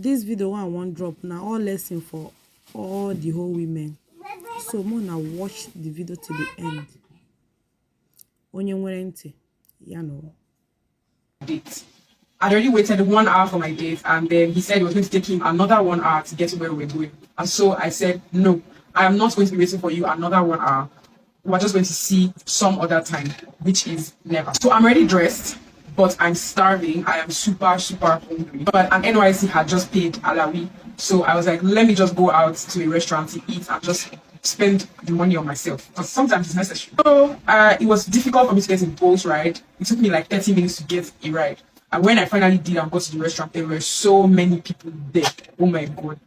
This video one won't drop now, all lesson for all the whole women. So Mona watch the video to the end. Onye nwere ntị, ya know. Date. I'd already waited 1 hour for my date, and then he said it was going to take him another 1 hour to get to where we were going. And so I said, no, I am not going to be waiting for you another 1 hour. We're just going to see some other time, which is never. So I'm already dressed, but I'm starving. I am super hungry. But an NYC had just paid Alawi. So I was like, let me just go out to a restaurant to eat and just spend the money on myself, because sometimes it's necessary. So it was difficult for me to get a Bolt ride. It took me like 30 minutes to get a ride. And when I finally did and got to the restaurant, there were so many people there. Oh my God.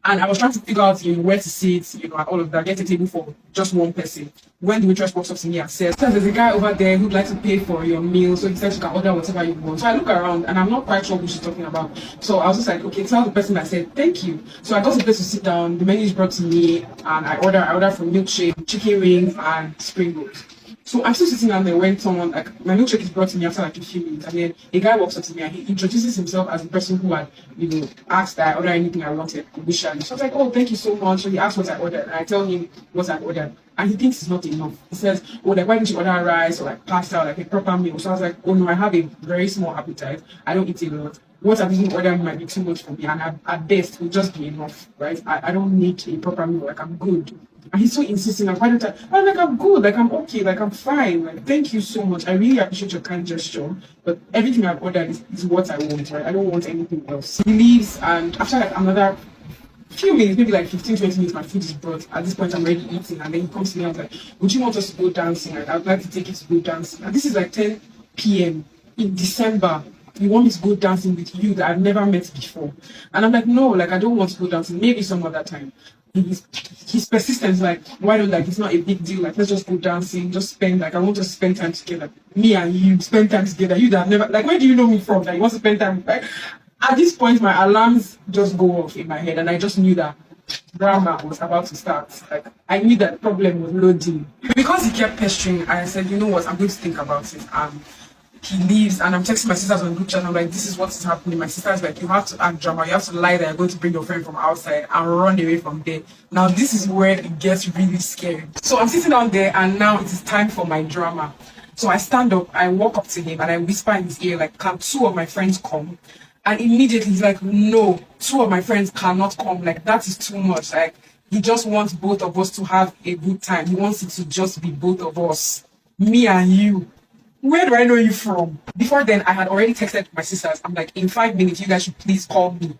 And I was trying to figure out, where to sit, and all of that, get a table for just one person. When the waitress walks up to me and says, there's a guy over there who'd like to pay for your meal, so he said you can order whatever you want. So I look around and I'm not quite sure who she's talking about. So I was just like, okay, tell the person. I said, thank you. So I got a place to sit down, the menu is brought to me, and I ordered from milkshake, chicken wings, and spring rolls. So I'm still sitting down there when someone, like, my milkshake is brought to me after like a few minutes, and then a guy walks up to me and he introduces himself as the person who had, asked that I order anything I wanted initially. So I was like, oh, thank you so much. So he asked what I ordered, and I tell him what I ordered, and he thinks it's not enough. He says, oh, like, why didn't you order rice or like pasta or like a proper meal? So I was like, oh no, I have a very small appetite. I don't eat a lot. What I'm even ordering might be too much for me, and at best will just be enough, right? I don't need a proper meal. Like, I'm good. And he's so insisting, like, why don't I'm like, I'm good, like, I'm okay, like, I'm fine, like, thank you so much. I really appreciate your kind gesture, but everything I've ordered is what I want, right? I don't want anything else. He leaves, and after like another few minutes, maybe like 15-20 minutes, my food is brought. At this point, I'm already eating, and then he comes to me and I was like, would you want us to go dancing? Like, I'd like to take you to go dancing. And this is like 10 p.m. in December. You want me to go dancing with you that I've never met before? And I'm like, no, like, I don't want to go dancing, maybe some other time. He's persistent, like, why don't, like, it's not a big deal, like, let's just go dancing, just spend, like, I want to spend time together, me and you spend time together, you that I've never, like, where do you know me from, like, you want to spend time, like, at this point, my alarms just go off in my head, and I just knew that drama was about to start. Like, I knew that problem was loading. Because he kept pestering, I said, you know what, I'm going to think about it. He leaves, and I'm texting my sisters on group chat. I'm like, this is what is happening. My sister's like, you have to act drama. You have to lie that you're going to bring your friend from outside and run away from there. Now, this is where it gets really scary. So I'm sitting down there, and now it is time for my drama. So I stand up, I walk up to him, and I whisper in his ear, like, can 2 of my friends come? And immediately he's like, no, 2 of my friends cannot come. Like, that is too much. Like, he just wants both of us to have a good time. He wants it to just be both of us, me and you. Where do I know you from? Before then, I had already texted my sisters. I'm like, in 5 minutes, you guys should please call me.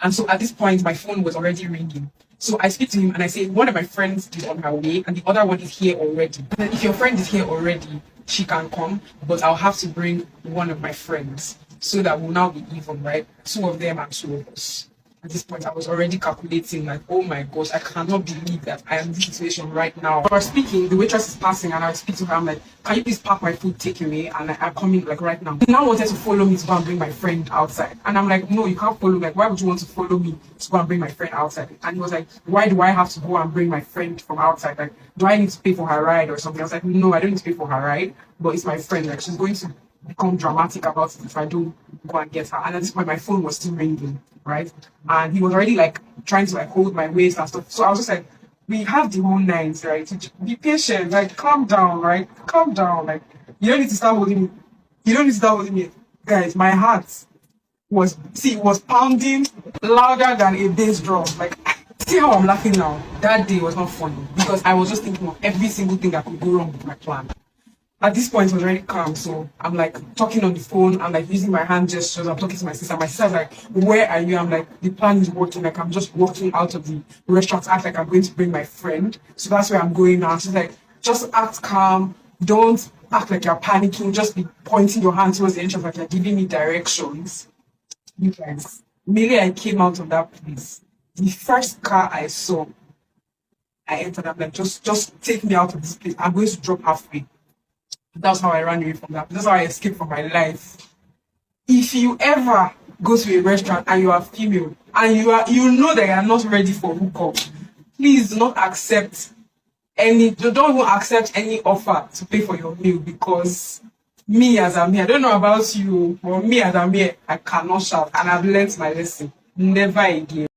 And so at this point, my phone was already ringing. So I speak to him and I say, one of my friends is on her way and the other one is here already. And if your friend is here already, she can come, but I'll have to bring one of my friends so that we'll now be even, right? 2 of them and 2 of us. At this point, I was already calculating, like, oh my gosh, I cannot believe that I am in this situation right now. While we're speaking, the waitress is passing, and I speak to her. I'm like, can you please pack my food, take away? And I'm coming, like, right now. He now wanted to follow me to go and bring my friend outside. And I'm like, no, you can't follow me. Like, why would you want to follow me to go and bring my friend outside? And he was like, why do I have to go and bring my friend from outside? Like, do I need to pay for her ride or something? I was like, no, I don't need to pay for her ride, but it's my friend. Like, she's going to become dramatic about it if I don't go and get her. And at this point, my phone was still ringing, right? And he was already like trying to like hold my waist and stuff. So I was just like, we have the whole night, right? Be patient, like, calm down, right? Calm down. Like, you don't need to start holding me. You don't need to start holding me. Guys, my heart was pounding louder than a bass drum. Like, see how I'm laughing now? That day was not funny because I was just thinking of every single thing that could go wrong with my plan. At this point, it was already calm, so I'm like talking on the phone, I'm like using my hand gestures, I'm talking to my sister. My sister's like, where are you? I'm like, the plan is working, like, I'm just walking out of the restaurant, act like I'm going to bring my friend. So that's where I'm going now. She's like, just act calm, don't act like you're panicking, just be pointing your hand towards the entrance like you're giving me directions. You guys, immediately I came out of that place. The first car I saw, I entered, I'm like, just take me out of this place. I'm going to drop halfway. That's how I ran away from that. That's how I escaped from my life. If you ever go to a restaurant and you are female and you know that you are not ready for hookup, please do not accept don't even accept any offer to pay for your meal, because me as I'm here, I don't know about you, but me as I'm here, I cannot shout, and I've learned my lesson. Never again.